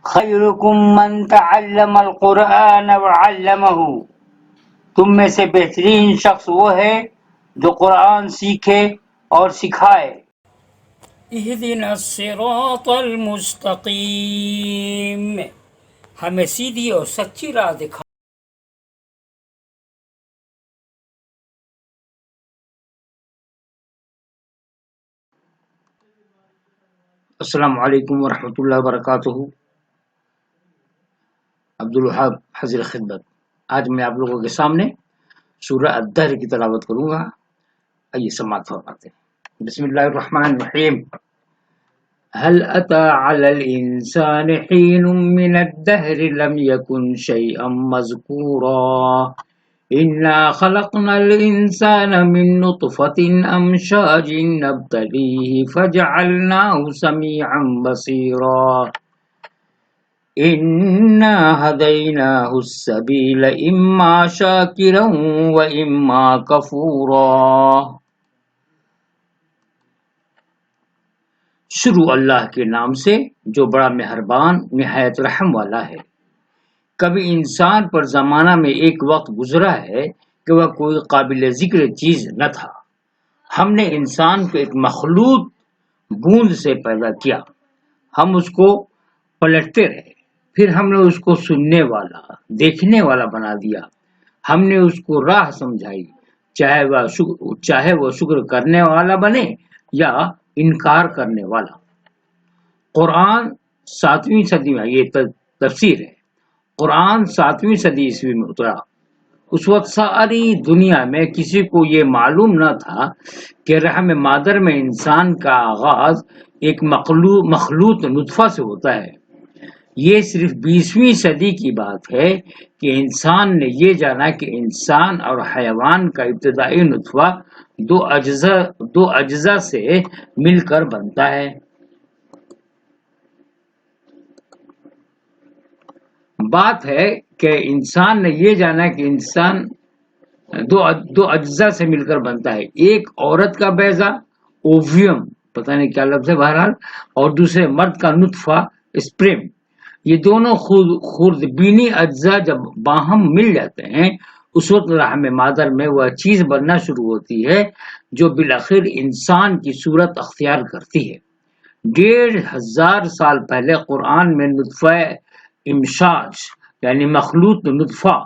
خیرکم من تعلم القرآن وعلمہ، تم میں سے بہترین شخص وہ ہے جو قرآن سیکھے اور سکھائے۔ اہدنا الصراط المستقیم، ہمیں سیدھی اور سچی راہ دکھا۔ السلام علیکم ورحمۃ اللہ وبرکاتہ۔ عبدالوہاب حاضر خدمت۔ آج میں آپ لوگوں کے سامنے سورہ الدہر کی تلاوت کروں گا۔ آئیے سماعت فرماتے ہیں۔ بسم اللہ الرحمن الرحیم۔ هل أتى على الإنسان حين من الدهر لم يكن شيئا مذكورا إنا خلقنا الإنسان من نطفة أمشاج نبتليه فجعلناه سميعا بصيرا إنا هديناه السبيل إما شاكرا وإما كفورا۔ شروع اللہ کے نام سے جو بڑا مہربان نہایت رحم والا ہے۔ کبھی انسان پر زمانہ میں ایک وقت گزرا ہے کہ وہ کوئی قابل ذکر چیز نہ تھا۔ ہم نے انسان کو ایک مخلوط بوند سے پیدا کیا۔ ہم اس کو پلٹتے رہے، پھر ہم نے اس کو سننے والا، دیکھنے والا بنا دیا۔ ہم نے اس کو راہ سمجھائی، چاہے وہ شکر کرنے والا بنے یا انکار کرنے والا۔ قرآن 7ویں صدی میں، یہ تفسیر ہے، قرآن 7ویں صدی عیسوی میں اترا۔ اس وقت ساری دنیا میں کسی کو یہ معلوم نہ تھا کہ رحم مادر میں انسان کا آغاز ایک مخلوط نطفہ سے ہوتا ہے۔ یہ صرف 20ویں صدی کی بات ہے کہ انسان نے یہ جانا کہ انسان اور حیوان کا ابتدائی نطفہ دو اجزاء سے مل کر بنتا ہے۔ بات ہے کہ انسان نے یہ جانا کہ انسان دو اجزاء سے مل کر بنتا ہے، ایک عورت کا بیضہ اوویم، پتہ نہیں کیا لفظ ہے بہرحال، اور دوسرے مرد کا نطفہ اسپرم۔ یہ دونوں خوردبینی اجزاء جب باہم مل جاتے ہیں اس وقت رحم مادر میں وہ چیز بننا شروع ہوتی ہے جو بالآخر انسان کی صورت اختیار کرتی ہے۔ 1500 سال پہلے قرآن میں نطفہ امشاج یعنی مخلوط نطفہ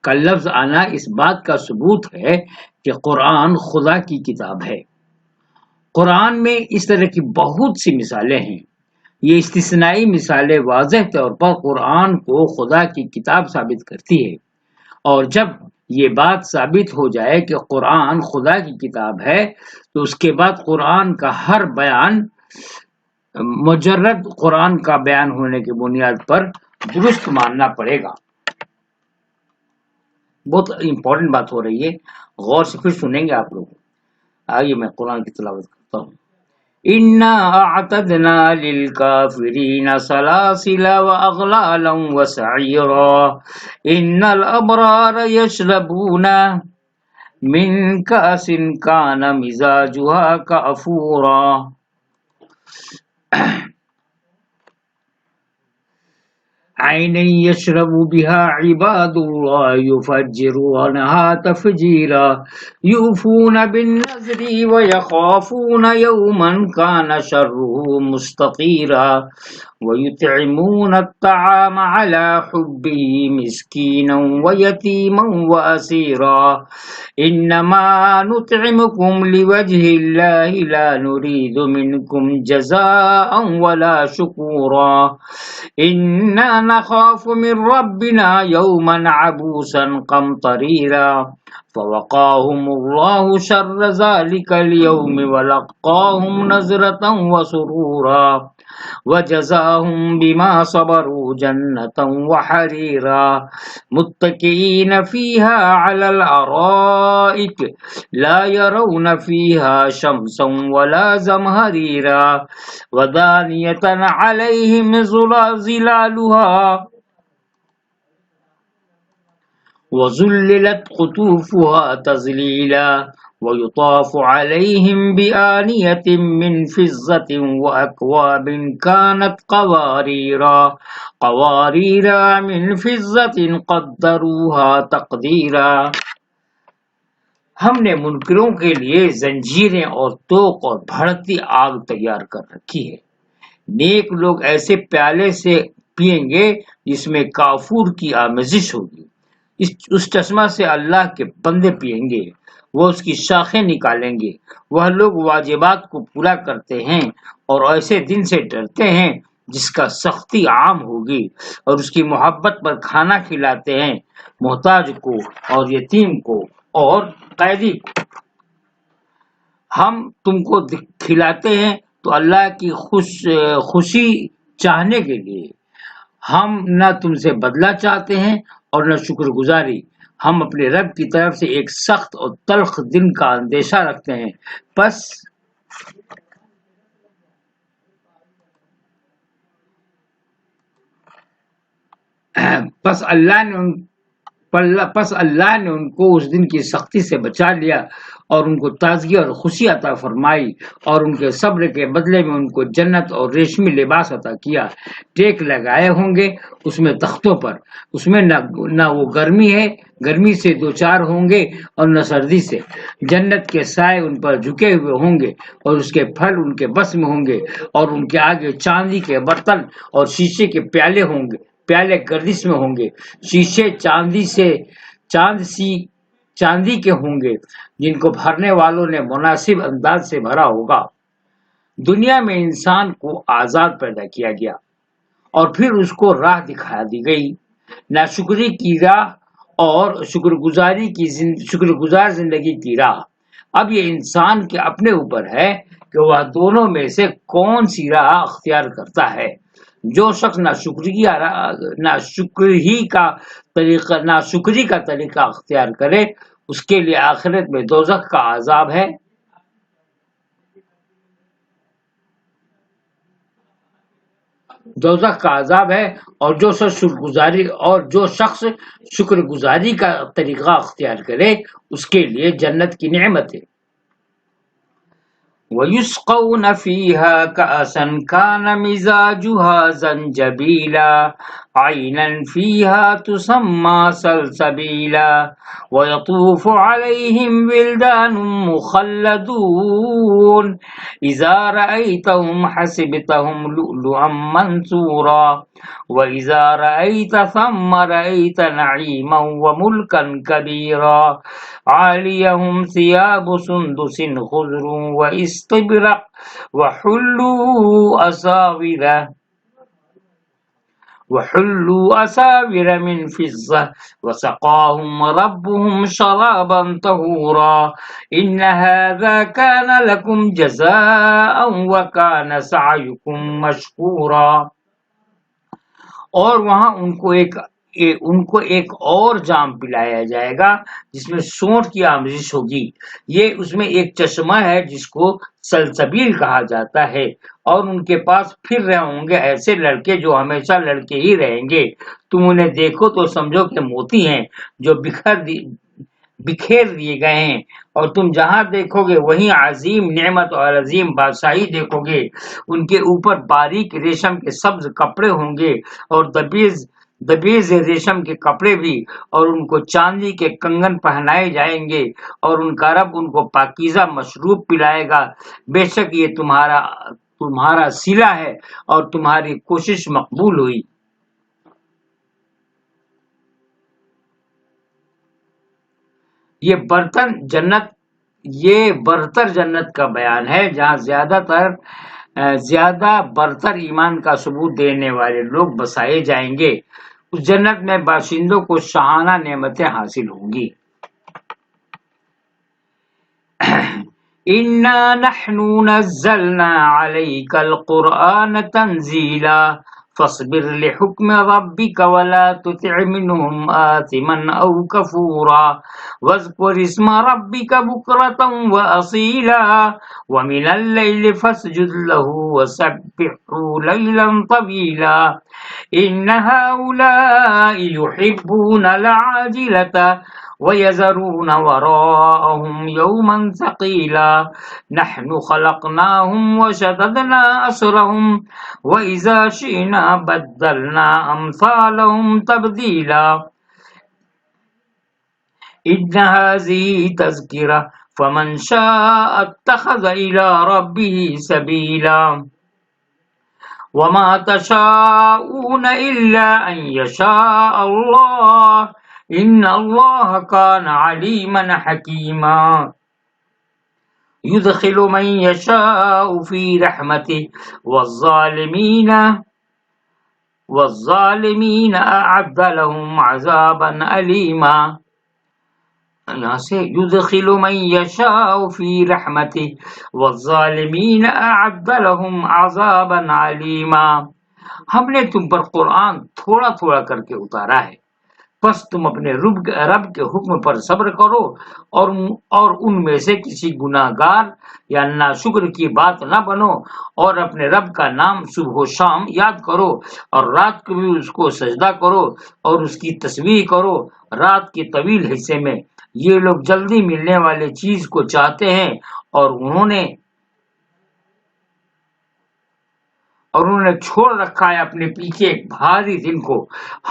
کا لفظ آنا اس بات کا ثبوت ہے کہ قرآن خدا کی کتاب ہے۔ قرآن میں اس طرح کی بہت سی مثالیں ہیں۔ یہ استثنائی مثالیں واضح طور پر قرآن کو خدا کی کتاب ثابت کرتی ہے، اور جب یہ بات ثابت ہو جائے کہ قرآن خدا کی کتاب ہے تو اس کے بعد قرآن کا ہر بیان مجرد قرآن کا بیان ہونے کی بنیاد پر درست ماننا پڑے گا۔ بہت امپورٹنٹ بات ہو رہی ہے، غور سے پھر سنیں گے آپ لوگ۔ آئیے میں قرآن کی تلاوت کرتا ہوں۔ اِنَّا أَعْتَدْنَا لِلْكَافِرِينَ سَلَاسِلَ وَأَغْلَالًا وَسَعِيرًا إِنَّ الْأَبْرَارَ يَشْرَبُونَ مِنْ كَأْسٍ كَانَ مِزَاجُهَا كَافُورًا عَيْنًا يَشْرَبُ بِهَا عِبَادُ اللَّهِ يُفَجِّرُونَهَا تَفْجِيرًا يُوفُونَ بِالنَّذْرِ وَيَخَافُونَ يَوْمًا كَانَ شَرُّهُ مُسْتَطِيرًا وَيُطْعِمُونَ الطَّعَامَ عَلَى حُبِّهِ مِسْكِينًا وَيَتِيمًا وَأَسِيرًا إِنَّمَا نُطْعِمُكُمْ لِوَجْهِ اللَّهِ لَا نُرِيدُ مِنكُمْ جَزَاءً وَلَا شُكُورًا إِنَّا نَخَافُ مِن رَّبِّنَا يَوْمًا عَبُوسًا قَمْطَرِيرًا فَوَقَاهُمُ اللَّهُ شَرَّ ذَلِكَ الْيَوْمِ وَلَقَّاهُمْ نَضْرَةً وَسُرُورًا وَجَزَاهُمْ بِمَا صَبَرُوا جَنَّةً وَحَرِيرًا مُتَّكِئِينَ فِيهَا عَلَى الْأَرَائِكِ لَا يَرَوْنَ فِيهَا شَمْسًا وَلَا زَمْهَرِيرًا وَدَانِيَةً عَلَيْهِمْ ظِلَالُهَا وَذُلِّلَتْ قُطُوفُهَا تَذْلِيلًا وَيُطَافُ عَلَيْهِمْ بِآنِيَةٍ مِّن فِضَّةٍ وَأَكْوَابٍ كَانَتْ قَوَارِيرَا قوارير من فضة قدروها تقديرا. ہم نے منکروں کے لیے زنجیریں اور توق اور بھڑکتی آگ تیار کر رکھی ہے. نیک لوگ ایسے پیالے سے پیئیں گے جس میں کافور کی آمیزش ہوگی. اس چشمہ سے اللہ کے بندے پیئیں گے. وہ اس کی شاخیں نکالیں گے. وہ لوگ واجبات کو پورا کرتے ہیں اور ایسے دن سے ڈرتے ہیں جس کا سختی عام ہوگی، اور اس کی محبت پر کھانا کھلاتے ہیں محتاج کو اور یتیم کو اور قیدی کو. ہم تم کو کھلاتے ہیں تو اللہ کی خوشی چاہنے کے لیے. ہم نہ تم سے بدلہ چاہتے ہیں اور نہ شکر گزاری. ہم اپنے رب کی طرف سے ایک سخت اور تلخ دن کا اندیشہ رکھتے ہیں. پس اللہ نے ان کو اس دن کی سختی سے بچا لیا اور ان کو تازگی اور خوشی عطا فرمائی، اور ان کے صبر کے بدلے میں ان کو جنت اور ریشمی لباس عطا کیا. ٹیک لگائے ہوں گے اس میں تختوں پر. اس میں نہ وہ گرمی سے دوچار ہوں گے اور نہ سردی سے. جنت کے سائے ان پر جھکے ہوئے ہوں گے اور اس کے پھل ان کے بس میں ہوں گے، اور ان کے آگے چاندی کے برتن اور شیشے کے پیالے ہوں گے. پیالے گردش میں ہوں گے. شیشے چاندی کے ہوں گے جن کو بھرنے والوں نے مناسب انداز سے بھرا ہوگا. دنیا میں انسان کو آزاد پیدا کیا گیا اور پھر اس کو راہ دکھا دی گئی، ناشکری کی راہ اور شکر گزار زندگی کی راہ. اب یہ انسان کے اپنے اوپر ہے کہ وہ دونوں میں سے کون سی راہ اختیار کرتا ہے. جو شخص ناشکری کا طریقہ اختیار کرے اس کے لیے آخرت میں دوزخ کا عذاب ہے. اور جو شخص شکر گزاری کا طریقہ اختیار کرے اس کے لیے جنت کی نعمت ہے. وَيُسْقَوْنَ فِيهَا كَأْسًا كَانَ مِزَاجُهَا زَنْجَبِيلًا عَيْنًا فِيهَا تُسَمَّى سَلْسَبِيلًا وَيَطُوفُ عَلَيْهِمْ وِلْدَانٌ مُخَلَّدُونَ إِذَا رَأَيْتَهُمْ حَسِبْتَهُمْ لُؤْلُؤًا مَنْثُورًا وَإِذَا رَأَيْتَ ثَمَّ رَأَيْتَ نَعِيمًا وَمُلْكًا كَبِيرًا عَالِيَهُمْ ثِيَابُ سُنْدُسٍ خُضْرٌ وَإِسْتَبْرَقٍ وَحُلُّوا أَسَاوِرَ مِنْ فِضَّةٍ وَسَقَاهُمْ رَبُّهُمْ شَرَابًا طَهُورًا إِنَّ هَذَا كَانَ لَكُمْ جَزَاءً وَكَانَ سَعْيُكُمْ مَشْكُورًا. اور وہاں ان کو ایک اور جام پلایا جائے گا جس میں سونٹ کی آمیزش ہوگی. یہ اس میں ایک چشمہ ہے جس کو سلسبیل کہا جاتا ہے، اور ان کے پاس پھر رہے ہوں گے ایسے لڑکے جو ہمیشہ لڑکے ہی رہیں گے. تم انہیں دیکھو تو سمجھو کہ موتی ہیں جو بکھیر دیے گئے ہیں، اور تم جہاں دیکھو گے وہیں عظیم نعمت اور عظیم بادشاہی دیکھو گے. ان کے اوپر باریک ریشم کے سبز کپڑے ہوں گے اور دبیز ریشم کے کپڑے بھی، اور ان کو چاندی کے کنگن پہنائے جائیں گے، اور ان کا رب ان کو پاکیزہ مشروب پلائے گا. بے شک یہ تمہارا صلہ ہے اور تمہاری کوشش مقبول ہوئی. یہ برتر جنت کا بیان ہے جہاں زیادہ برتر ایمان کا ثبوت دینے والے لوگ بسائے جائیں گے. اس جنت میں باشندوں کو شاہانہ نعمتیں حاصل ہوں گی. اِنَّا نَحْنُ نَزَّلْنَا عَلَيْكَ الْقُرْآنَ تَنزِيلًا فَاصْبِرْ لِحُكْمِ رَبِّكَ وَلَا تُطِعْ مِنْهُمْ آثِمًا أَوْ كَفُورًا وَاذْكُرِ اسْمَ رَبِّكَ بُكْرَةً وَأَصِيلًا وَمِنَ اللَّيْلِ فَاسْجُدْ لَهُ وَسَبِّحْهُ لَيْلًا طَوِيلًا إِنَّ هَؤُلَاءِ يُحِبُّونَ الْعَاجِلَةَ وَيَذَرُونَ وَرَاءَهُمْ يَوْمًا ثَقِيلًا نَحْنُ خَلَقْنَاهُمْ وَشَدَدْنَا أَسْرَهُمْ وَإِذَا شِئْنَا بَدَّلْنَا أَمْثَالَهُمْ تَبْدِيلًا إِنَّ هَٰذِهِ تَذْكِرَةٌ فَمَنْ شَاءَ اتَّخَذَ إِلَىٰ رَبِّهِ سَبِيلًا وَمَا تَشَاءُونَ إِلَّا أَن يَشَاءَ اللَّهُ إِنَّ اللَّهَ كَانَ عَلِيمًا حَكِيمًا يُدْخِلُ مَن يَشَاءُ فِي رَحْمَتِهِ وَالظَّالِمِينَ أَعَدَّ لَهُمْ عَذَابًا أَلِيمًا یہاں سے يُدْخِلُ مَن يَشَاءُ فِي رَحْمَتِهِ وَالظَّالِمِينَ أَعَدَّ لَهُمْ عَذَابًا أَلِيمًا ہم نے تم پر قرآن تھوڑا تھوڑا کر کے اتارا ہے، پس تم اپنے رب کے حکم پر صبر کرو اور ان میں سے کسی گناہ گار یا ناشکر کی بات نہ بنو، اور اپنے رب کا نام صبح و شام یاد کرو، اور رات کو بھی اس کو سجدہ کرو اور اس کی تسبیح کرو رات کے طویل حصے میں۔ یہ لوگ جلدی ملنے والی چیز کو چاہتے ہیں اور انہوں نے چھوڑ رکھا ہے اپنے پیچھے ایک بھاری دن کو۔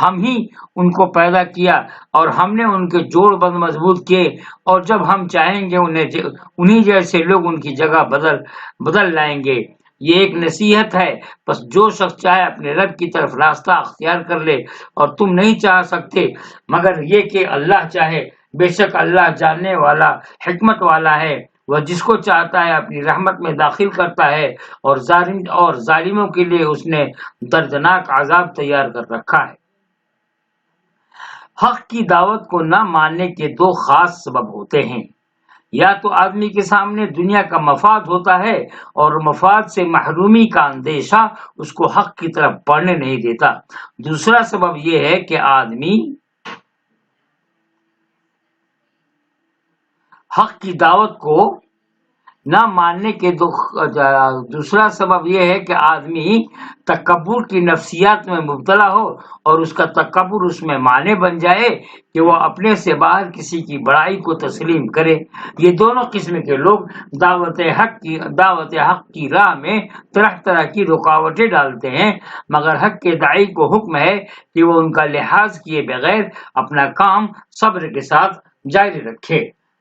ہم ہی ان کو پیدا کیا اور ہم نے ان کے جوڑ بند مضبوط کیے، اور جب ہم چاہیں گے انہی جیسے لوگ ان کی جگہ بدل لائیں گے۔ یہ ایک نصیحت ہے، بس جو شخص چاہے اپنے رب کی طرف راستہ اختیار کر لے، اور تم نہیں چاہ سکتے مگر یہ کہ اللہ چاہے۔ بے شک اللہ جاننے والا حکمت والا ہے، وہ جس کو چاہتا ہے اپنی رحمت میں داخل کرتا ہے، اور ظالموں کے لیے اس نے دردناک عذاب تیار کر رکھا ہے۔ حق کی دعوت کو نہ ماننے کے دو خاص سبب ہوتے ہیں، یا تو آدمی کے سامنے دنیا کا مفاد ہوتا ہے اور مفاد سے محرومی کا اندیشہ اس کو حق کی طرف بڑھنے نہیں دیتا، دوسرا سبب یہ ہے کہ آدمی حق کی دعوت کو نہ ماننے کے دوسرا سبب یہ ہے کہ آدمی تکبر کی نفسیات میں مبتلا ہو اور اس کا تکبر اس میں معنی بن جائے کہ وہ اپنے سے باہر کسی کی بڑائی کو تسلیم کرے۔ یہ دونوں قسم کے لوگ دعوت حق کی راہ میں طرح طرح کی رکاوٹیں ڈالتے ہیں، مگر حق کے داعی کو حکم ہے کہ وہ ان کا لحاظ کیے بغیر اپنا کام صبر کے ساتھ جاری رکھے۔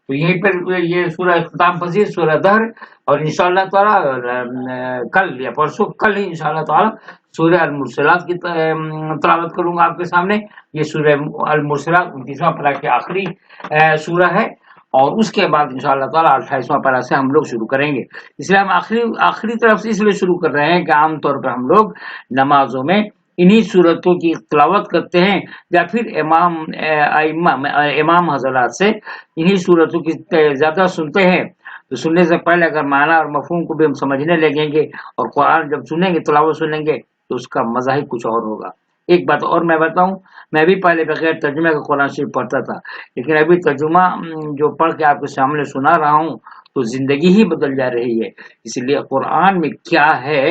تو یہیں پر یہ سورہ اختتام پذیر سورہ دہر، اور انشاءاللہ تعالی کل یا پرسوں کل ہی انشاءاللہ تعالی سورہ المرسلات کی تلاوت کروں گا آپ کے سامنے۔ یہ سورہ المرسلات 29واں پارہ کی آخری سورہ ہے، اور اس کے بعد انشاءاللہ تعالی 28واں پارہ سے ہم لوگ شروع کریں گے۔ اس لیے ہم آخری طرف سے اس لیے شروع کر رہے ہیں کہ عام طور پر ہم لوگ نمازوں میں انہی صورتوں کی تلاوت کرتے ہیں، یا پھر امام حضرات سے انہی صورتوں کی زیادہ سنتے ہیں۔ تو سننے سے پہلے اگر معنی اور مفہوم کو بھی ہم سمجھنے لگیں گے اور قرآن جب سنیں گے، تلاوت سنیں گے، تو اس کا مزہ ہی کچھ اور ہوگا۔ ایک بات اور میں بتاؤں، میں بھی پہلے بغیر ترجمے کا قرآن شریف پڑھتا تھا، لیکن ابھی ترجمہ جو پڑھ کے آپ کے سامنے سنا رہا ہوں تو زندگی ہی بدل جا رہی ہے۔ اس لیے قرآن میں کیا ہے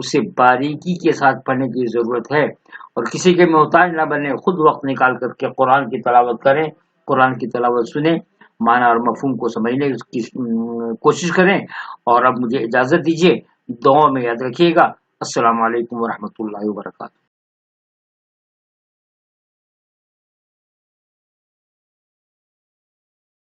اسے باریکی کے ساتھ پڑھنے کی ضرورت ہے، اور کسی کے محتاج نہ بنے، خود وقت نکال کر کے قرآن کی تلاوت کریں، قرآن کی تلاوت سنیں، معنی اور مفہوم کو سمجھنے کی کوشش کریں۔ اور اب مجھے اجازت دیجیے، دعا میں یاد رکھیے گا۔ السلام علیکم ورحمۃ اللہ وبرکاتہ۔